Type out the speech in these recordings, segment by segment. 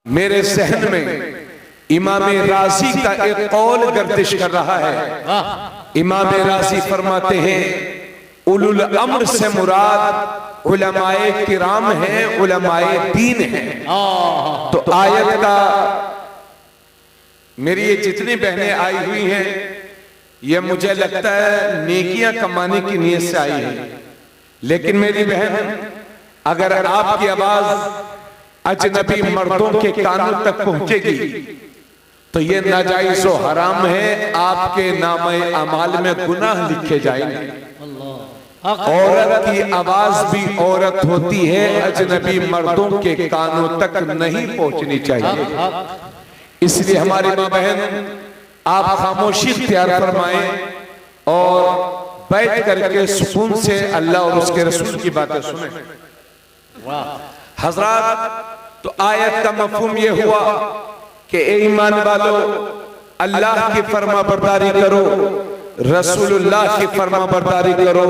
मेरे जहन में इमाम राजी का एक कौल गर्दिश कर रहा है। इमाम राजी फरमाते हैं उलुल अम्र से मुराद उलमाए किराम हैं, उलमाए दीन हैं। तो आयत का मेरी ये जितनी बहनें आई हुई हैं ये मुझे लगता है नेकियां कमाने की नीयत से आई है, लेकिन मेरी बहन अगर आपकी आवाज अजनबी मर्दों के कानों तक पहुंचेगी तो ये नाजायज और हराम है, आपके नामे अमाल में गुनाह लिखे जाएंगे। औरत की आवाज भी औरत होती है, अजनबी मर्दों के कानों तक नहीं पहुंचनी चाहिए। इसलिए हमारी माँ बहन आप खामोशी इख्तियार फरमाएं और बैठ करके सुकून से अल्लाह और उसके रसूल की बातें सुने। हजरात, तो आयत का मफहूम ये हुआ कि ए ईमान वालों, अल्लाह की फरमा बरदारी करो, रसूलुल्लाह की फरमा बरदारी करो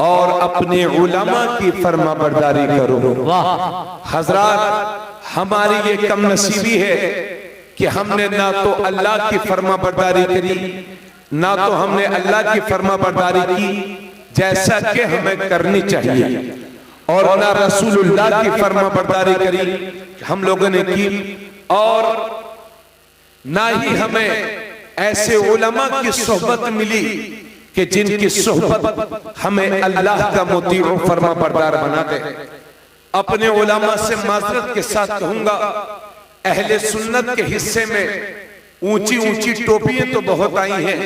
और अपने उलमा की फरमा बरदारी करो। हजरात, हमारी ये कम नसीबी है कि हमने ना तो अल्लाह की फरमा बरदारी करी, ना तो हमने अल्लाह की फरमा बरदारी की जैसा कि हमें करनी चाहिए, और ना रसूलुल्लाह की फरमा बरदारी करी हम लोगों ने की, और ना ही हमें ऐसे उलमा की सोहबत मिली कि जिनकी सोहबत हमें अल्लाह का मुती और फरमा बरदार बना दे। अपने उलमा से माजरत के साथ कहूंगा, अहले सुन्नत के हिस्से में ऊंची ऊंची टोपियां तो बहुत आई हैं,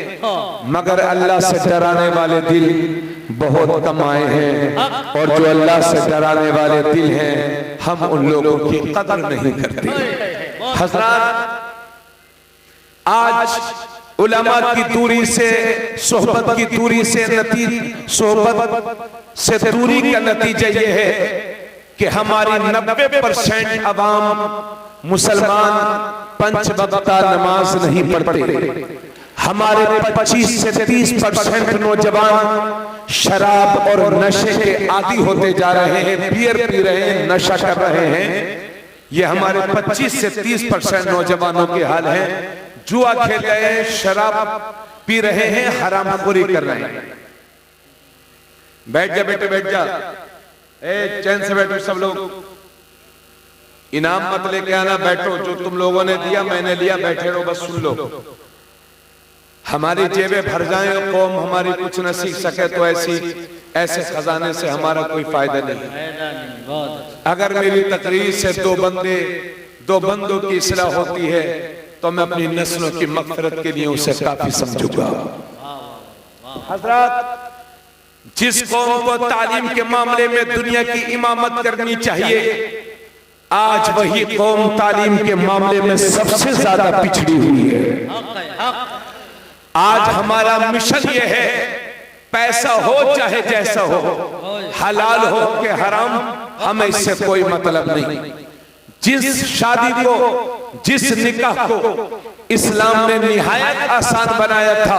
मगर अल्लाह से डराने वाले दिल बहुत कम आए हैं, और जो अल्लाह से डराने वाले दिल हैं हम उन लोगों की कदर नहीं करते। हजरात, आज उलमा की दूरी से, सोहबत की दूरी से सोहबत से दूरी का नतीजा ये है कि हमारी 90% अवाम मुसलमान पंच वक्ता नमाज नहीं पढ़ते। हमारे 25 से 30% नौजवान शराब और नशे के आदी होते जा रहे हैं, बियर पी रहे हैं, नशा कर रहे हैं। ये हमारे 25 से 30% नौजवानों के हाल है। जुआ खेल रहे हैं, शराब पी रहे हैं, हरामखोरी कर रहे हैं। बैठ जा बेटे, बैठ जा, ए चैन से बैठो सब लोग, इनाम मत लेके आना, बैठो, जो तुम लोगों ने दिया मैंने लिया, बैठे रहो, बस सुन लो। हमारी जेबें भर जाएं और कौम हमारी कुछ न सीख सके तो ऐसे खजाने से हमारा कोई फायदा नहीं। अगर मेरी तकरीर से दो बंदों की इस्लाह होती है तो मैं अपनी नस्लों की मगफिरत के लिए उसे काफी समझूंगा। हजरात, जिस कौम को तालीम के मामले में दुनिया की इमामत करनी चाहिए, आज वही कौम तालीम के मामले में सबसे ज्यादा पिछड़ी हुई है। आज हमारा मिशन ये है, पैसा हो चाहे जैसा हो, हलाल हो कि हराम, हमें इससे कोई मतलब नहीं। जिस शादी को, जिस निकाह को इस्लाम ने निहायत आसान बनाया था,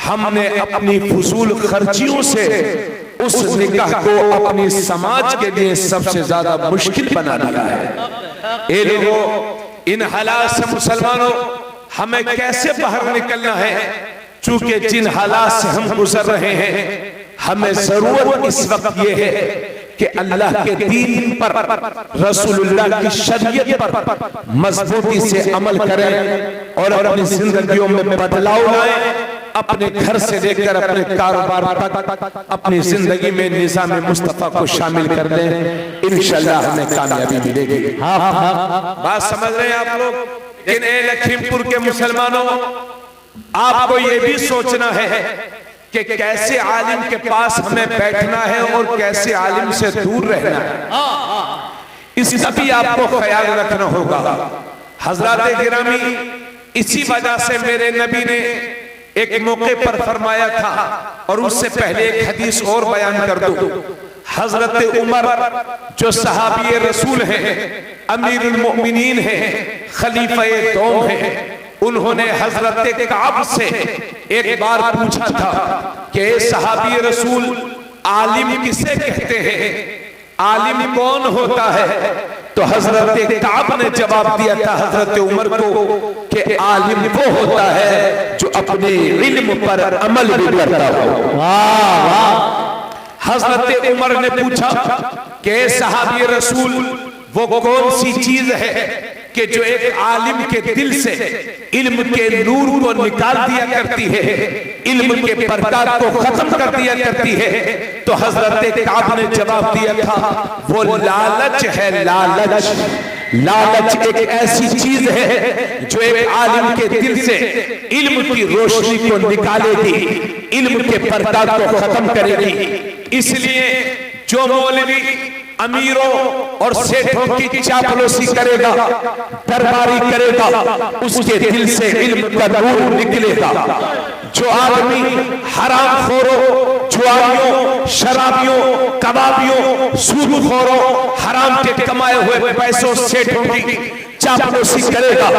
हमने अपनी फजूल खर्चियों से उस निकाह को अपनी समाज के लिए सबसे ज्यादा मुश्किल बना दिया है। ए लोगों, इन हालात से मुसलमानों हमें कैसे बाहर निकलना है? चूंकि जिन हालात से हम गुजर रहे हैं, हमें जरूरत इस वक्त ये है कि अल्लाह के दीन पर, रसूलुल्लाह की शरीयत पर मजबूती से अमल करें और अपनी जिंदगियों में बदलाव लाएं। अपने घर से लेकर अपने कारोबार तक अपनी जिंदगी में निज़ाम मुस्तफा को शामिल कर लें, इंशाअल्लाह हमें कामयाबी मिलेगी। बात समझ रहे हैं आप लोग? लेकिन लखीमपुर के मुसलमानों, आपको ये भी सोचना है कि कैसे आलिम के पास हमें बैठना है और कैसे आलिम से दूर रहना है, इसका भी आपको ख्याल रखना होगा। हजरत गिरामी, इसी वजह से मेरे नबी ने एक मौके पर फरमाया था, और उससे पहले एक हदीस और बयान कर दूं। हजरत उमर जो सहाबी रसूल हैं, अमीरुल मोमिनीन हैं, खलीफे दौम हैं, उन्होंने हजरत काब से एक बार पूछा था कि सहाबी रसूल, आलिम किसे कहते हैं? आलिम कौन होता है? तो हजरत काब ने जवाब दिया था हजरत उमर को कि आलिम वो होता है जो अपने इल्म पर अमल भी करता हो। वाह वाह। हजरत उमर ने पूछा कि सहाबी रसूल वो कौन सी चीज है कि जो एक आलिम के दिल से इल्म के नूर को निकाल दिया करती है, इल्म के बरकत को खत्म कर दिया करती है। तो हजरत काब ने जवाब दिया था वो लालच है। लालच, लालच एक ऐसी चीज है जो एक आलिम के दिल से इल्म की रोशनी को निकालेगी, इल्म के बरकत को खत्म करेगी। इसलिए जो मौलवी अमीरों और सेठों की चापलूसी करेगा, दरबारी करेगा, उसके दिल से इल्म का नूर निकलेगा। जो आदमी हरामखोरों, जुआरियों, शराबियों, कबाबियों, सूदखोरों, हराम के कमाए हुए पैसों सेठों की चापलूसी करेगा,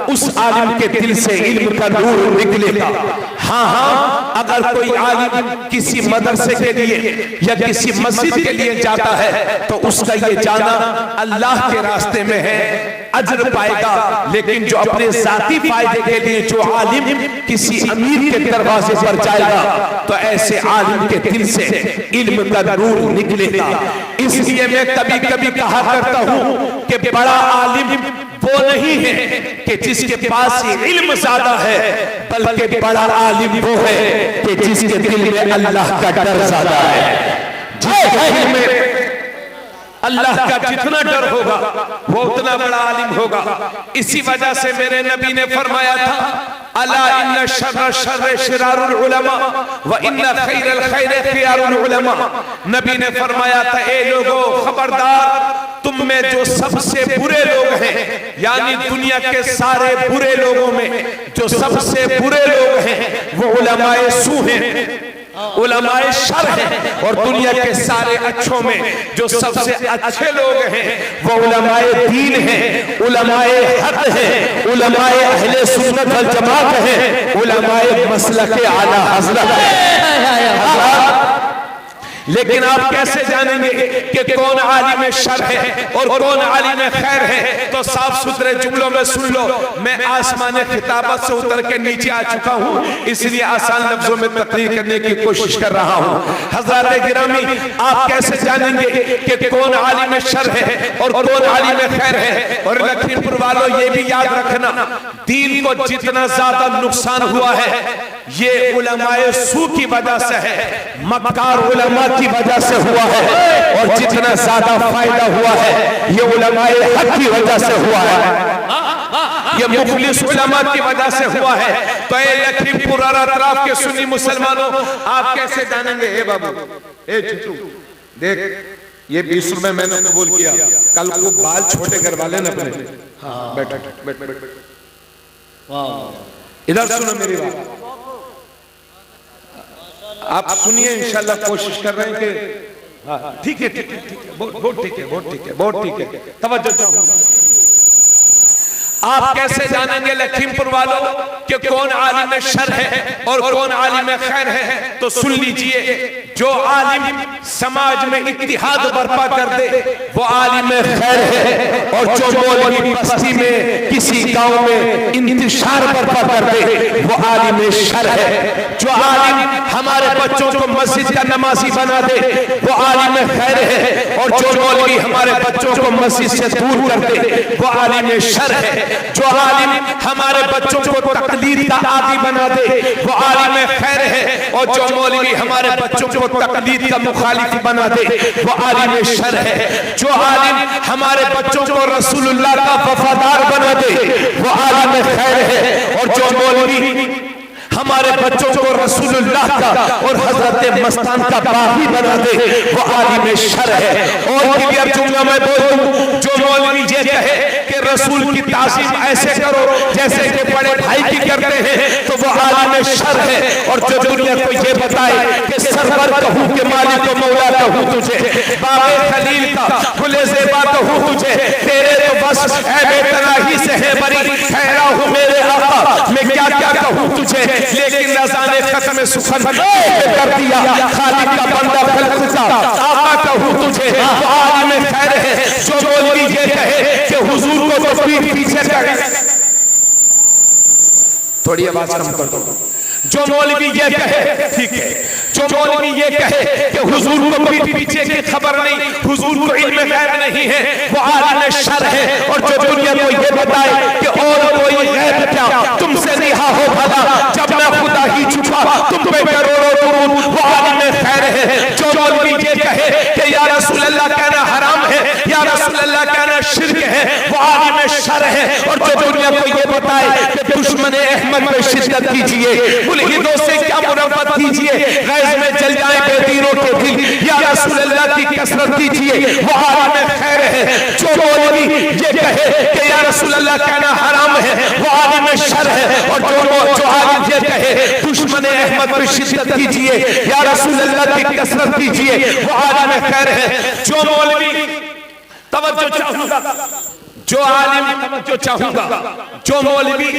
उस आलिम के दिल से इल्म का नूर निकलेगा। हाँ हाँ, अगर कोई आलिम किसी मदरसे के लिए या किसी मस्जिद के लिए जाता है तो उसका ये जाना अल्लाह के रास्ते में है, अजर पाएगा। लेकिन जो अपने जाती फायदे के लिए जो आलिम किसी अमीर के दरवाजे पर जाएगा तो ऐसे आलिम के दिल से इल्म का नूर निकलेगा। इसलिए मैं कभी कभी कहा करता हूँ कि बड़ा आलिम वो नहीं है कि जिसके पास इल्म ज्यादा है, बल्कि बड़ा आलिम वो है कि जिसके दिल में अल्लाह का डर ज्यादा है। जिसके दिल में अल्लाह का जितना डर होगा वो उतना बड़ा आलिम होगा। इसी वजह से मेरे नबी ने फरमाया था अला इन्ना शर्र शर्र शिरारुल उलमा व इन्ना खैरल खैर खियारुल उलमा। नबी ने फरमाया था ए लोगों खबरदार, तुम में जो सबसे बुरे लोग हैं, यानी दुनिया के सारे बुरे लोगों में जो सबसे बुरे लोग हैं वो उलमाए सू हैं, उलमाए शर हैं। और दुनिया के सारे अच्छों में जो सबसे अच्छे लोग हैं वो उलमाए दीन हैं, उलमाए हक हैं, उलमाए अहले सुन्नत वल जमात हैं, उलमाए मसलक आला हज़रत हैं। लेकिन आप कैसे जानेंगे कि कौन आलिम शर है और कौन आलिम खैर है? तो साफ सुथरे जुमलों में सुन लो, मैं आसमान खिताबत से उतर के नीचे आ चुका हूँ, इसलिए आसान लफ्जों में तकरीर करने की कोशिश कर रहा हूँ। हज़रात गिरामी, आप कैसे जानेंगे कि कौन आलिम शर है और कौन आलिम खैर है? और लखीमपुर वालों ये भी याद रखना, दीन को जितना ज्यादा नुकसान हुआ है ये उलमाए सू की वजह से है, मक्कार उलमा की वजह से हुआ है, और जितना ज्यादा फायदा हुआ है ये उलमाए हक की वजह से हुआ है, ये मुखलिस उलमा की वजह से हुआ है। तो ये लखीमपुर और अतराफ के सुन्नी मुसलमानों, आप कैसे जानेंगे? ए बाबू, ए चिट्टू, देख ये 20 रुपए मैंने कबूल किया, कल को बाल छोटे करवा लेना अपने। हाँ बैठ बैठ बैठ, इधर सुनो मेरी बात, आप सुनिए, इंशाल्लाह कोशिश कर रहे हैं कि ठीक है ठीक है ठीक है, बहुत ठीक है बहुत ठीक है बहुत ठीक है, तवज्जो चाहूंगा। आप कैसे जानेंगे लखीमपुर वालों कि कौन आलिम शर है और कौन आलिम खैर है? तो सुन लीजिए, जो आलिम समाज में इत्तिहाद बर्पा कर दे वो आलिम खैर है, और जो मौलवी बस्ती में किसी गांव में इंतशार बर्पा कर दे वो आलिम शर है। जो आलिम हमारे बच्चों को मस्जिद का नमाजी बना दे वो आलिम खैर है, और जो मौलवी हमारे बच्चों को मस्जिद से दूर कर दे वो आलिम शर है। जो आलिम हमारे बच्चों को तकलीद का आदी बना दे वो आलिम खैर है, और जो मौलवी हमारे बच्चों को तकलीद का मुखालिफ बना दे वो आलिम शर है। जो आलिम हमारे बच्चों को रसूलुल्लाह का वफादार बना दे वो आलिम खैर है, और जो मौलवी हमारे बच्चों को रसूलुल्लाह का और हजरत मस्तान का बागी बना दे वो आलिम शर है। और क्लियर जुमला में बोलूं, जो मौलवी ये कहे कि रसूल की ताज़ीम ऐसे करो जैसे कि बड़े भाई की करते हैं तो वो आलिम शर है। और जो दुनिया को ये बताए कि सरवर कहूं कि मालिक को मौला कहूं तुझे, बाबे खलील का खुले ज़ेबा कहूं तुझे, तेरे तो बस ऐ बेतनाही से है बरी, ठहरा हूं मेरे आका मैं क्या क्या कहूं तुझे, लेकिन रज़ाने खत्म सुखन कर दिया, खालिक का बंदा खल्क का आका कहूं तुझे। तो आलिम खैर है जो मौलवी ये कहे पीठ पीछे कर, थोड़ी आवाज कम कर दो। जो मौलवी ये कहे, ठीक है, जो मौलवी ये कहे कि हुजूर को पीठ पीछे की खबर नहीं, हुजूर को इल्म गैब नहीं है, वो आलिम शर है। और जो दुनिया को ये बताए कि और कोई गैब क्या तुमसे रिहा हो भला, जब मैं खुदा ही छुपा तुम पे करोड़ों दुरूद, वो आलिम खैर है। जो मौलवी ये कहे कि या रसूल अल्लाह कहना हराम है, या रसूल अल्लाह कहना शिर्क है, वो आलिम शर है। और जो दुनिया को ये बताए कि दुश्मन अहमद में शिद्दत कीजिए, मुल्हिदों से क्या मुरब्बत कीजिए, गैज़ में जल जाए बेदीनों के दिल, या रसूल अल्लाह की कसरत कीजिए, वो आलिम खैर है। जो मौलवी ये कहे कि या रसूल अल्लाह कहना हराम है, वो आलिम शर है। और जो आलिम ये कहे दुश्मन अहमद में शिद्दत कीजिए, या रसूल अल्लाह की कसरत कीजिए, वो आलिम खैर है। जो मौलवी तवज्जो चाहूंगा, जो आलिम तवज्जो चाहूंगा, जो मौलवी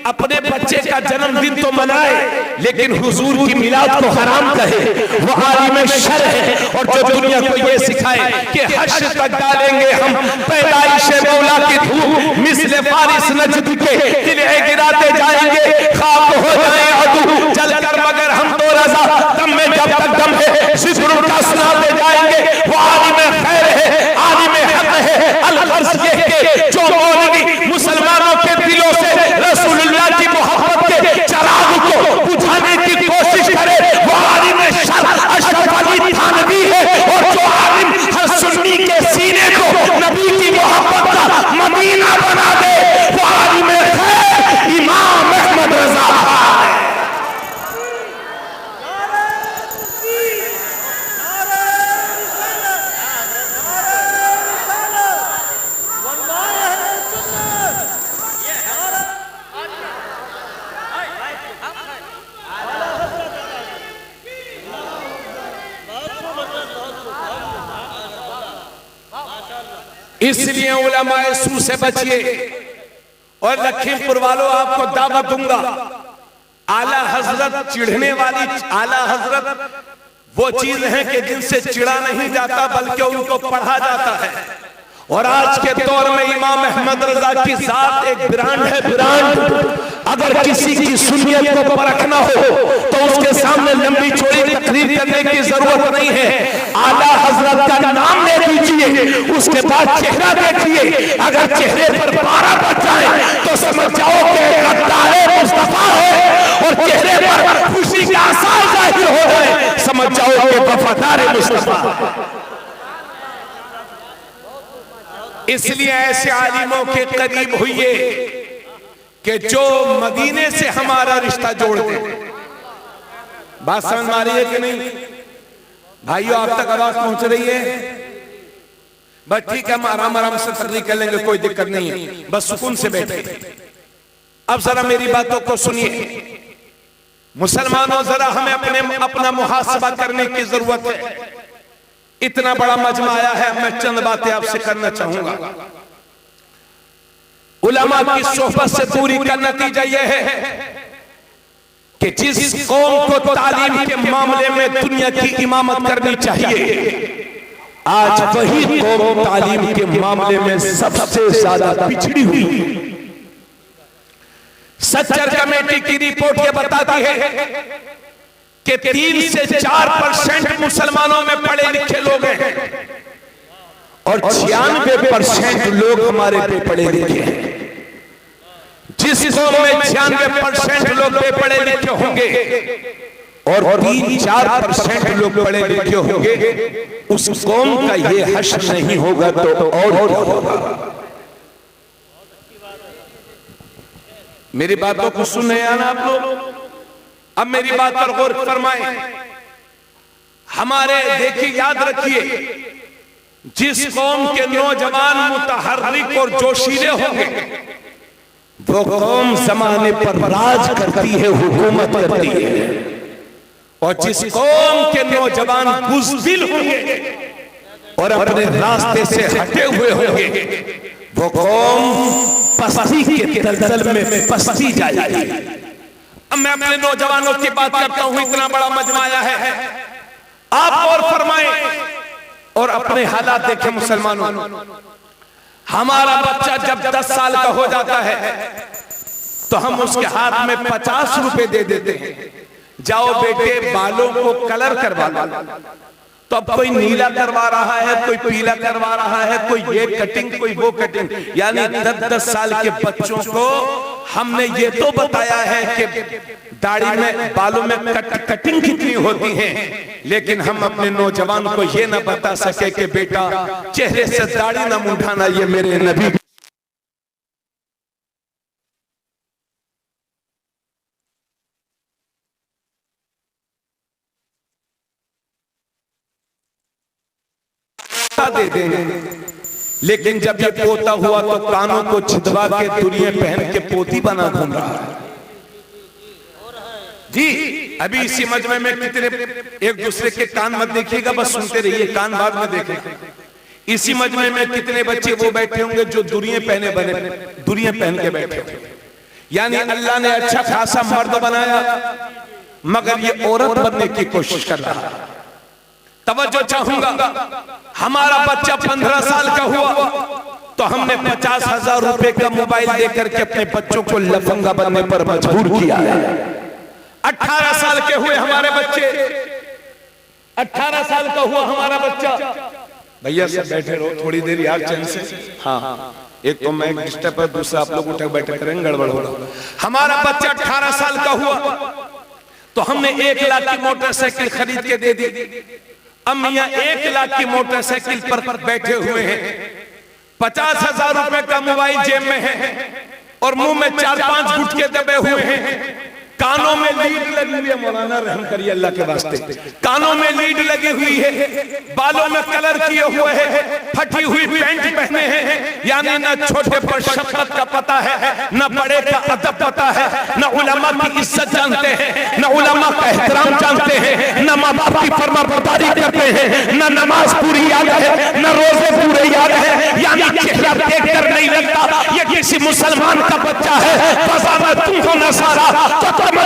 अपने बच्चे का जन्मदिन तो मनाए लेकिन हुजूर की मिलाद को हराम कहे, वो आलिम शर है। और जो दुनिया को ये सिखाए कि हश्र तक डालेंगे हम पैदाइश मौला की धूप, मिस्ले फारिस नजद के किले गिराते जाएंगे, खाक हो जाए अदू जलकर मगर हम तो रजा, दम में जब तक दम है जिक्र का सुनाते जाएंगे, वो आलिम खैर है, आलिम हक है। अल-गर्ज ये के जो मौलवी मुसलमानों के दिलों से रसूलुल्लाह की मोहब्बत के चिराग को बुझाने की कोशिश करे, वो आलिम शर अशरफ अली थानवी है। और जो आलिम हर सुन्नी के सीने को नबी की मोहब्बत का मदीना बना दे, वो आलिम खैर इमाम अहमद रजा है। इसलिए उलमाए सू से बचिए। और लखीमपुर वालों आपको दावत दूंगा, आला हजरत चिढ़ने वाली, आला हजरत वो चीज है कि जिनसे चिढ़ा नहीं जाता बल्कि उनको पढ़ा जाता है। और आज के दौर में इमाम अहमद रजा की जात एक ब्रांड है, ब्रांड। अगर किसी की सुन्नियत को परखना हो तो उसके सामने लंबी चौड़ी तकरीर करने की जरूरत नहीं है। आला हजरत का नाम ले लीजिए, उसके बाद चेहरा देखिए, अगर चेहरे पर 12 बच जाए तो समझ जाओ कि गद्दार मुस्तफा है। और चेहरे पर खुशी का आसार जाहिर हो जाए, समझ जाओ कि वफादार मुस्तफा। इसलिए ऐसे आलिमों के करीब हुइए कि जो मदीने से हमारा रिश्ता जोड़ दे। बात समझ में आ रही है कि नहीं भाइयों? आप तक आवाज पहुंच रही है? बस ठीक है, हम आराम आराम से तकरीर कर लेंगे, कोई दिक्कत नहीं है, बस सुकून से बैठे। अब जरा मेरी बातों को सुनिए मुसलमानों, जरा हमें अपना मुहासबा करने की जरूरत है। इतना बड़ा मजमा आया है, मैं चंद बातें आपसे करना चाहूंगा। उलमा की सोहबत से दूरी का नतीजा यह है कि जिस कौम को तालीम के मामले में दुनिया की इमामत करनी चाहिए, आज वही कौम तालीम के मामले में सबसे ज्यादा पिछड़ी हुई है। सच्चर कमेटी की रिपोर्ट ये बताती है कि 3 से 4% मुसलमानों में पढ़े लिखे लोग हैं और 96% लोग हमारे बेपढ़े लिखे हैं। जिस कौम में 96% लोग बेपढ़े लिखे होंगे और 3-4% लोग पढ़े लिखे होंगे, उस कौम का ये हश्र नहीं होगा तो और क्या होगा? मेरी बातों को सुन रहे हैं ना आप लोग? अब मेरी बात पर गौर फरमाएं। हमारे देखिए, याद रखिए, जिस कौम के नौजवान मुतहर्रिक और जोशीले होंगे वो कौम जमाने पर राज करती है, हुकूमत करती है। और जिस कौम के नौजवान बुज़दिल होंगे और अपने रास्ते से हटे हुए होंगे वो कौम पस्ती के दलदल में पस्ती जाएगी। अब मैं अपने नौजवानों की बात करता हूं, इतना बड़ा मजमा आया है, आप और फरमाएं और अपने हालात देखें। मुसलमानों, हमारा बच्चा जब 10 साल का हो जाता है तो हम उसके हाथ में 50 रुपए दे देते हैं, जाओ बेटे बालों को कलर करवा लो। तो अब कोई नीला करवा रहा है, कोई पीला करवा रहा है, कोई ये कटिंग कोई वो कटिंग। यानी 10-10 साल के बच्चों को हमने ये तो बताया है कि दाढ़ी में बालों में कटिंग कितनी होती है, लेकिन हम अपने नौजवान को ये ना बता सके कि बेटा चेहरे से दाढ़ी ना मुंडाना, ये मेरे नबी दे दें। लेकिन जब ये पोता हुआ तो कानों को छिदवा के दुनिया पहन के पोती बना घूम रहा है। जी अभी इसी मजमे में कितने एक दूसरे के कान मत देखिएगा, बस सुनते रहिए, कान बाद में देखें। इसी मजमे में कितने बच्चे वो बैठे होंगे जो दुनिया पहने बने, दुनिया पहन के बैठे होंगे। यानी अल्लाह ने अच्छा खासा मर्द बनाया मगर ये औरत बनने की कोशिश कर रहा है। तवज्जो चाहूंगा, हमारा बच्चा 15 साल का हुआ तो हमने 50,000 रुपए का मोबाइल देकर के अपने बच्चों को लफंगा बनने पर मजबूर किया है। 18 साल के हुए हमारे बच्चे, 18 साल का हुआ हमारा बच्चा, भैया से बैठे रहो थोड़ी देर यार चैन से। हाँ, एक तो मैं डिस्टर्ब है, दूसरा आप लोग उठे बैठे करेंगे, गड़बड़ होगा। हमारा बच्चा 18 साल का हुआ तो हमने 1 लाख की मोटरसाइकिल खरीद के दे दी। अब मियां 1 लाख की मोटरसाइकिल पर बैठे हुए हैं, 50,000 रुपए का मोबाइल जेब में है और मुंह में 4-5 गुटके दबे हुए हैं, कानों में लीड लगी हुई है। मौलाना रहम करिए अल्लाह के वास्ते, कानों में लीड लगी हुई है, बालों में कलर किए हुए हैं, फटी हुई पैंट पहने हैं। यानी न छोटे पर शफकत का पता है, न बड़े का अदब पता है, न उलमा की इज्जत जानते हैं, न उलमा का एहतराम जानते हैं, न माँ बाप की फरमाबरदारी करते हैं, न नमाज पूरी याद है, न रोजे पूरे याद है। यानी चेहरा देखकर नहीं लगता ये किसी मुसलमान का बच्चा है। बज़ावत तुम हो नसारा तो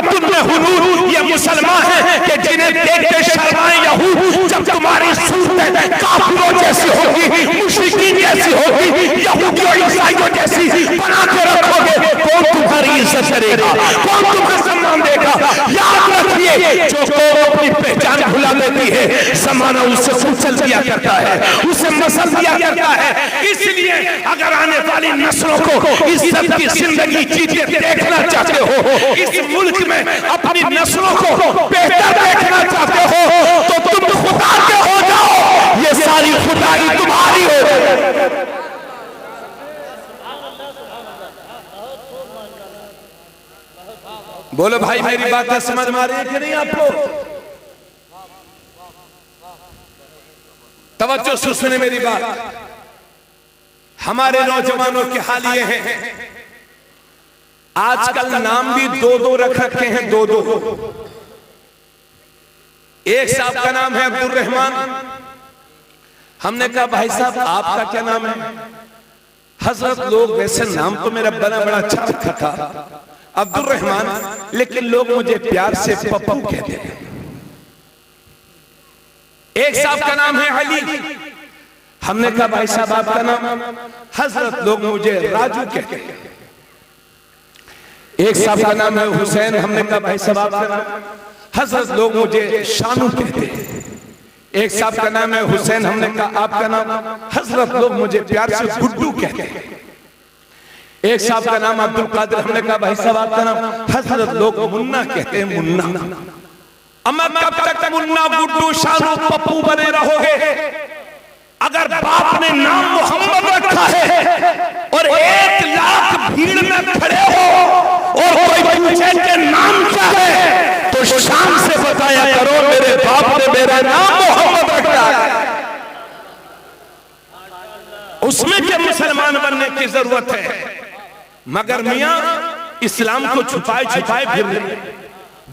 ये मुसलमान है कि जिन्हें देख के शर्माए यहूद। जब तुम्हारी सूरत काफिरों जैसी होगी, मुशरिकीन जैसी होगी, यहूदियों ईसाइयों जैसी बना के रखोगे, कौन तुम्हारी इज्जत करेगा, कौन तुम्हें सम्मान देगा। याद रखिए, जो अपनी पहचान भुला देती है ज़माना उससे कुचल दिया करता है, उसे मसल दिया करता है। इसलिए अगर आने वाली नस्लों को इज्जत की जिंदगी जीते देखना चाहते हो, इस मुल्क में अपनी नस्लों को बेहतर देखना चाहते हो, तो तुम खुदा के हो जाओ, ये सारी खुदाई तुम्हारी हो। बोलो भाई, मेरी बात समझ में आ रही है कि नहीं आपको? तवज्जो से सुने मेरी बात। हमारे नौजवानों के हाल ये हैं, आजकल नाम भी 2-2 रख रखे हैं, 2-2। एक साहब का नाम है अब्दुल रहमान। हमने कहा भाई साहब आपका क्या नाम है? हजरत लोग वैसे नाम तो मेरा बड़ा अच्छा रखा था अब्दुल रहमान, लेकिन लोग मुझे प्यार से पप्पू कहते हैं। एक साहब का नाम है अली। हमने कहा भाई साहब आपका नाम? हजरत लोग मुझे राजू कहते हैं। एक साहब का नाम है हुसैन। हमने कहा भाई साहब आपका नाम? हजरत लोग मुझे शानू कहते हैं। एक साहब का नाम है हुसैन। हमने कहा आपका नाम? हजरत लोग मुझे प्यार से गुड्डू कहते हैं। एक साहब का नाम अब्दुल कादिर। हमने कहा भाई साहब आपका नाम? हजरत लोग मुन्ना कहते हैं, मुन्ना। अम्मा कब तक मुन्ना गुड्डू शानू पप्पू बने रहोगे? अगर बाप ने नाम मोहम्मद रखा है और 1 लाख भीड़ में खड़े हो और कोई पूछे कि नाम क्या है तो शान से बताया करो मेरे बाप ने मेरा नाम मोहम्मद रखा है। उसमें क्या मुसलमान बनने की जरूरत है? मगर मियां इस्लाम को छुपाए छुपाए फिर रहे।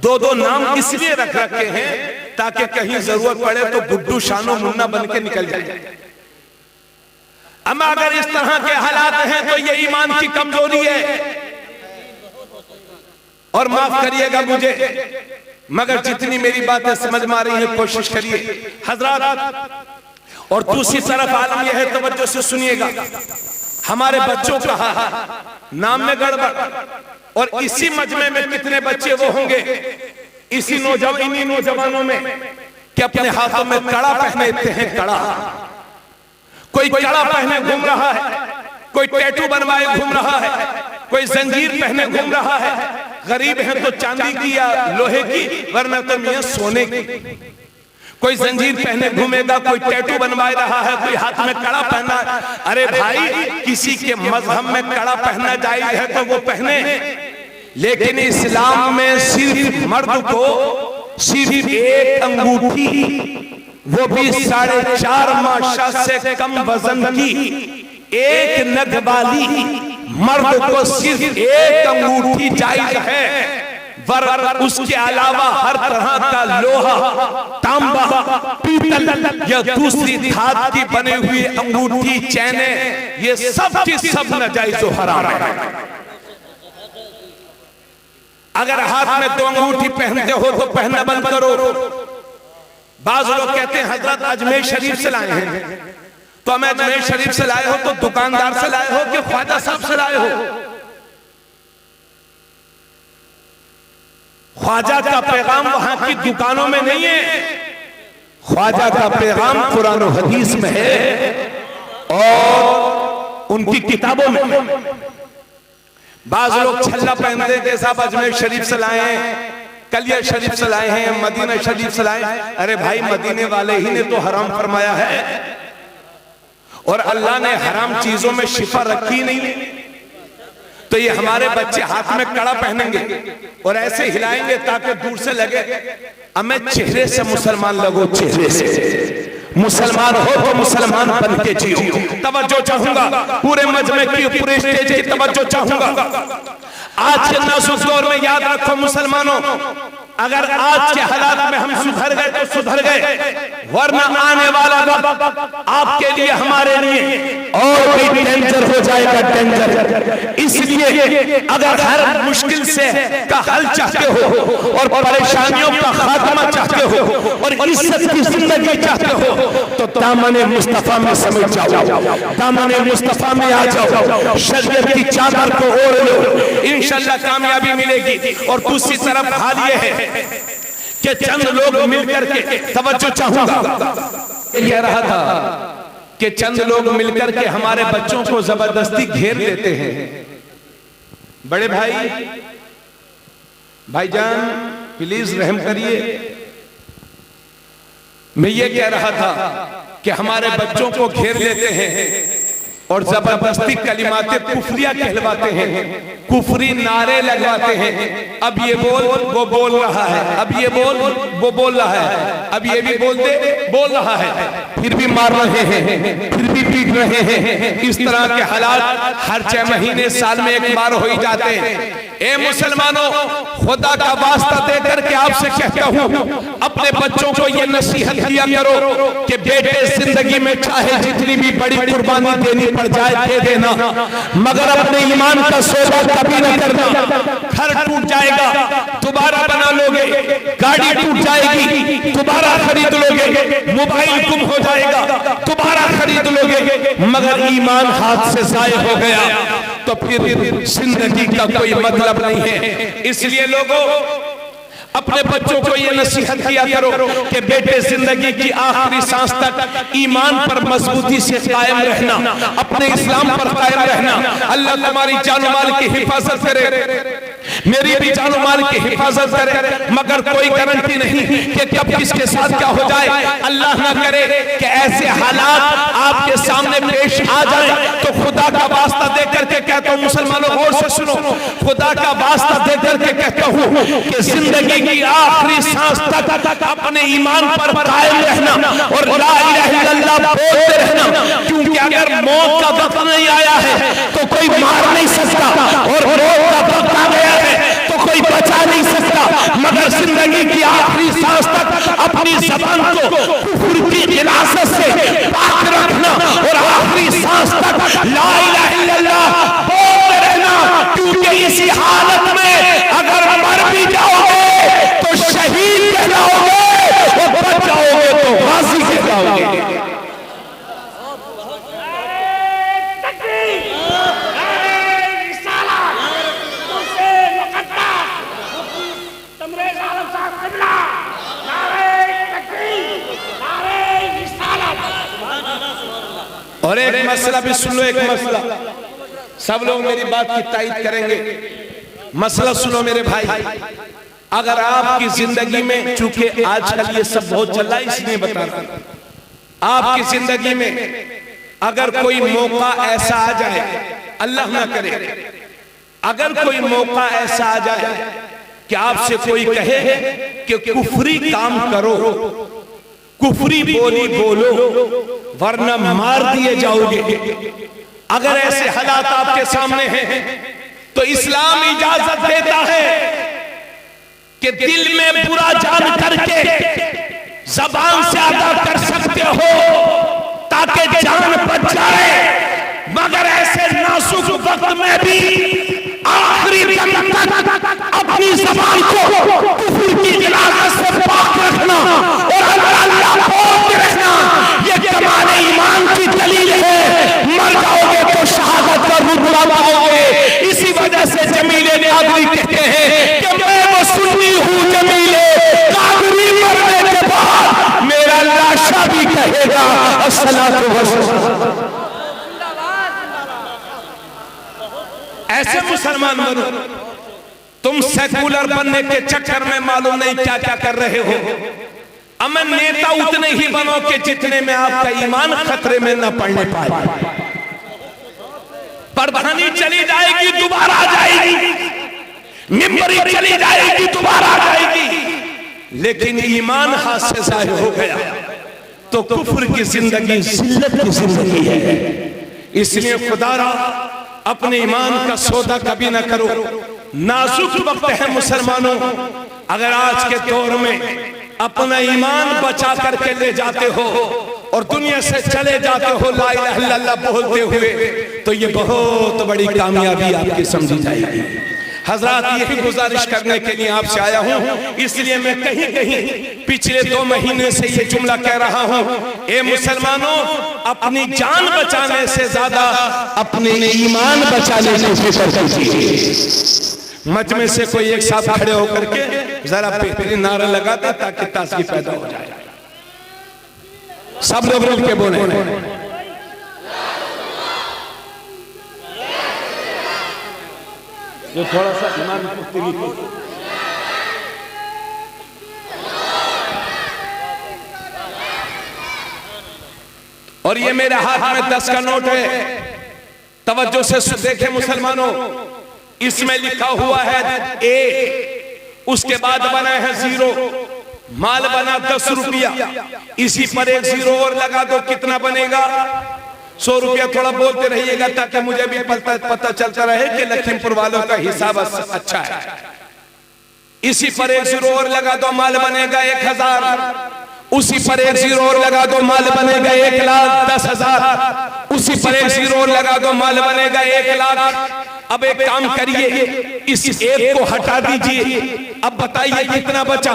2-2 नाम इसलिए रख रखे हैं ताकि कहीं जरूरत पड़े तो गुड्डू शानो मुन्ना बन के निकल जाए। अम्मा अगर इस तरह के हालात हैं तो ये ईमान की कमजोरी है। और माफ करिएगा मुझे, मगर जितनी मेरी बातें समझ में आ रही है कोशिश करिए हजरात। और दूसरी तरफ आलम यह है, तवज्जो से सुनिएगा, हमारे बच्चों का नाम में गड़बड़, और इसी मजमे में कितने बच्चे वो होंगे इन्हीं नौजवानों में कि अपने हाथों में कड़ा पहनते हैं। कड़ा, कोई कड़ा पहने घूम रहा है, कोई टैटू बनवाए घूम रहा है, कोई जंजीर पहने घूम रहा है। गरीब है तो चांदी की या लोहे की, वरना तो मियां सोने की। कोई जंजीर पहने घूमेगा, कोई टैटू बनवाए रहा है, कोई हाथ में कड़ा पहना। अरे भाई, किसी के मजहब में कड़ा पहनना जायज है तो वो पहने, लेकिन इस्लाम में सिर्फ मर्द को सिर्फ एक अंगूठी, वो भी 4.5 माशा से कम वजन की, एक नग वाली मर्द को सिर्फ एक अंगूठी जायज है। उसके अलावा हर तरह का लोहा, तांबा, पीतल या दूसरी धातु की बनी हुई अंगूठी, चैने, ये सब की सब नाजायज और हराम है। अगर हाथ में 2 अंगूठी पहनते हो तो पहनना बंद करो। बाज लोग कहते हैं हजरत अजमेर शरीफ से लाए हैं, तो हमें अजमेर शरीफ से लाए हो तो दुकानदार से लाए हो कि ख्वाजा साहब से लाए हो? ख्वाजा का पैगाम वहां की दुकानों में नहीं है, ख्वाजा का पैगाम कुरान और हदीस में है और उनकी किताबों में। बाज लोग छल्ला पहनते के साहब अजमेर शरीफ से लाए हैं, कलिया शरीफ से लाए हैं, मदीना शरीफ से लाए। अरे भाई, मदीने वाले ही ने तो हराम फरमाया है, और अल्लाह ने हराम चीजों में शिफा रखी नहीं। तो ये हमारे बच्चे हाथ में कड़ा पहनेंगे और ऐसे हिलाएंगे ताकि दूर से लगे हमें चेहरे से मुसलमान लगो। चेहरे से मुसलमान हो तो मुसलमान बन के जियो। तवज्जो चाहूंगा, पूरे मजमे की, पूरे स्टेज की तवज्जो चाहूंगा। आज के नाजुक दौर में याद रखो मुसलमानों, अगर आज के हालात में हम सुधर गए तो सुधर गए, वरना आने वाला वक्त आपके लिए, हमारे लिए और भी डेंजर हो जाएगा, डेंजर। इसलिए अगर हर मुश्किल से का हल चाहते हो और परेशानियों का खात्मा चाहते हो और इज्जत की जिंदगी चाहते हो तो दामन मुस्तफा में समझ जाओ, दामन मुस्तफा में आ जाओ, शरीयत की चादर को ओढ़ लो, इंशाल्लाह कामयाबी मिलेगी। और दूसरी तरफ हाल ये है कि चंद लोग मिलकर के, तवज्जो चाहूंगा, कह रहा था कि चंद लोग मिलकर के हमारे बच्चों को जबरदस्ती घेर लेते हैं। बड़े भाई, भाईजान प्लीज रहम करिए। मैं ये कह रहा था कि हमारे बच्चों को घेर लेते हैं और जबरदस्ती कलिमाते कुफरिया कहलवाते हैं, कुफरी नारे लगवाते हैं। अब ये बोल, वो बोल रहा है, अब ये बोल, वो बोल रहा है, अब ये भी बोल रहा है, फिर भी मार रहे हैं, फिर भी पीट रहे हैं। इस तरह के हालात हर 6 महीने, साल में एक बार हो ही जाते हैं। ए मुसलमानों, खुदा का वास्ता देकर के आपसे कहता हूँ, अपने बच्चों को ये नसीहत दिया करो कि बेटे, जिंदगी में चाहे जितनी भी बड़ी कुर्बानी देनी पड़ जाए दे देना, मगर अपने ईमान का सौदा कभी न करना। घर टूट जाएगा, दोबारा बना लोगे, गाड़ी टूट जाएगी, दोबारा खरीद लोगे, मोबाइल गुम हो जाएगा, दोबारा खरीद लोगे, मगर ईमान हाथ से जाए हो गया तो फिर जिंदगी का कोई मतलब नहीं है। इसलिए लोगों, अपने बच्चों को ये नसीहत किया करो कि बेटे, जिंदगी की आखिरी सांस तक ईमान पर मजबूती से कायम रहना, अपने इस्लाम पर कायम रहना। अल्लाह तुम्हारी जान माल की हिफाजत करे, मेरी भी जान माल की हिफाजत करे, मगर कोई गारंटी नहीं कि कब किसके साथ क्या हो जाए। अल्लाह ना करे कि ऐसे हालात आपके सामने पेश आ जाए तो खुदा का वास्ता देकर के कहता हूँ, मुसलमानों गौर से सुनो, खुदा का वास्ता देकर के कहता हूँ कि जिंदगी की आखिरी सांस तक अपने ईमान पर कायम रहना और ला इलाहा इल्लल्लाह बोलते रहना, क्योंकि अगर मौत का वक्त नहीं आया है तो कोई मार नहीं सकता, और मौत का वक्त आ गया है तो कोई बचा नहीं सकता। मगर जिंदगी की आखिरी सांस तक अपनी ज़बान को कुफ्र की गिलासत से पाक रखना और आखिरी सांस तक ला इलाहा इल्लल्लाह बोलते रहना, क्योंकि इसी हालत में अगर मर भी जाओगे तो शहीद कहलाओगे और बच जाओगे तो गाजी कहलाओगे। और एक मसला भी सुन लो, एक मसला, सब लोग मेरी बात की तायीद करेंगे। मसला सुनो मेरे भाई, अगर आपकी जिंदगी में, चूंकि आजकल ये सब बहुत चल रहा है इसलिए बता रहा हूं, आपकी जिंदगी में अगर कोई मौका ऐसा आ जाए, अल्लाह ना करे, अगर कोई मौका ऐसा आ जाए कि आपसे कोई कहे कि कुफरी काम करो, कुफरी बोली बोलो वरना मार दिए जाओगे, अगर ऐसे हालात आपके सामने हैं तो इस्लाम इजाजत देता है कि दिल में बुरा जान करके जबान से अदा कर सकते हो ताकि जान बच जाए, मगर ऐसे नाजुक वक्त में भी आखिरी दम तक अपनी जबान को कुफ्र की गिलाजत से पाक रखना और अल्लाह बोलते रहना, ये कमाल ईमान की दलील है। मर जाओगे तो शहादत का रुतबा पाओगे। इसी वजह से जमीले कादरी कहते हैं कि मैं वो सुन्नी हूँ जमीले कादरी, मरने के बाद मेरा लाशा भी कहेगा अस्सलातु वस्सलाम। ऐसे मुसलमान बनो, तुम सेकुलर बनने के चक्कर में मालूम नहीं क्या क्या कर रहे हो। अमन नेता उतने ही बनो कि जितने में आपका ईमान खतरे में न पड़ने पाए। प्रधानी चली जाएगी दोबारा आ जाएगी, मिंबरी चली जाएगी दोबारा आ जाएगी, लेकिन ईमान हाथ से जाहिर हो गया तो कुफ्र की जिंदगी जिल्लत की जिंदगी है। इसलिए खुदारा अपने ईमान का सौदा कभी ना करो। नाजुक वक्त है मुसलमानों, अगर आज के दौर में अपना ईमान बचा करके ले जाते हो और दुनिया से चले जाते हो ला इलाहा इल्लल्लाह बोलते हुए, तो ये बहुत बड़ी कामयाबी आपकी समझी जाएगी। हजरात, यही गुजारिश करने के लिए आपसे आया हूं, इसलिए मैं कहीं कहीं पिछले 2 महीने से ये जुमला कह रहा हूं, ए मुसलमानों, अपनी जान बचाने से ज्यादा अपने ईमान बचाने की फिक्र कीजिए। मच में से कोई एक साथ खड़े होकर के जरा बेहतरीन नारा लगा दे ताकि ताजगी पैदा हो जाए। सब लोग मिल के बोले, जो थोड़ा सा ईमान पुख्तगी की। और ये मेरे हाथ में 10 का नोट है, तवज्जो से देखे मुसलमानों, इसमें लिखा हुआ है ए, उसके बाद बना है 0, माल बना 10 रुपया, इसी पर एक 0 और लगा दो, कितना बनेगा? 100 रुपया। थोड़ा बोलते रहिएगा ताकि मुझे भी पता चलता रहे कि लखीमपुर वालों का हिसाब अच्छा है। इसी पर एक 0 और लगा दो, माल बनेगा 1000। उसी पर एक 0 और लगा दो, माल बनेगा 1,10,000। उसी पर एक 0 और लगा दो, माल बनेगा 1,00,000। अब एक काम करिए, इस एक को हटा दीजिए, अब बताइए कितना बचा?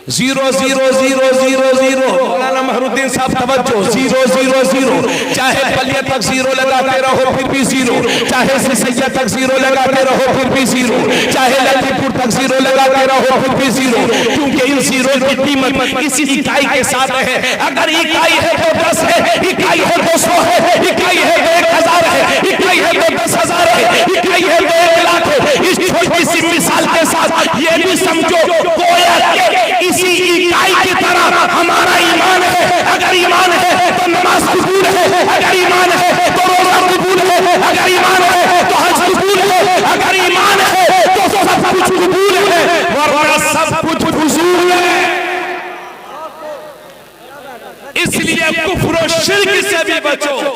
0 0 0 0 0। मौलाना महरुद्दीन साहब तवज्जो, 0 0 0। चाहे बलिया तक 0 लगाते रहो फिर भी 0, चाहे सिसैया तक 0 लगाते रहो फिर भी 0, चाहे लखीमपुर तक 0 लगाते रहो फिर भी 0, क्योंकि इन 0 की कीमत इसी इकाई के साथ है। अगर इकाई है तो 10 है, इकाई है तो 100 है, इकाई है तो 1000 है, इकाई है तो 10,000 है, इकाई है तो 1,00,000 है। इस छोटी सी मिसाल के साथ ये भी समझो गोया कि इसी इकाई की तरह हमारा ईमान है। अगर ईमान है तो नमाज कबूल है, अगर ईमान है तो रोजा कबूल है, अगर ईमान है तो हज कबूल है, अगर ईमान है तो सब कुछ कबूल है, वरना सब कुछ फुजूल है। इसलिए कुफ्र और शिर्क से भी बचो।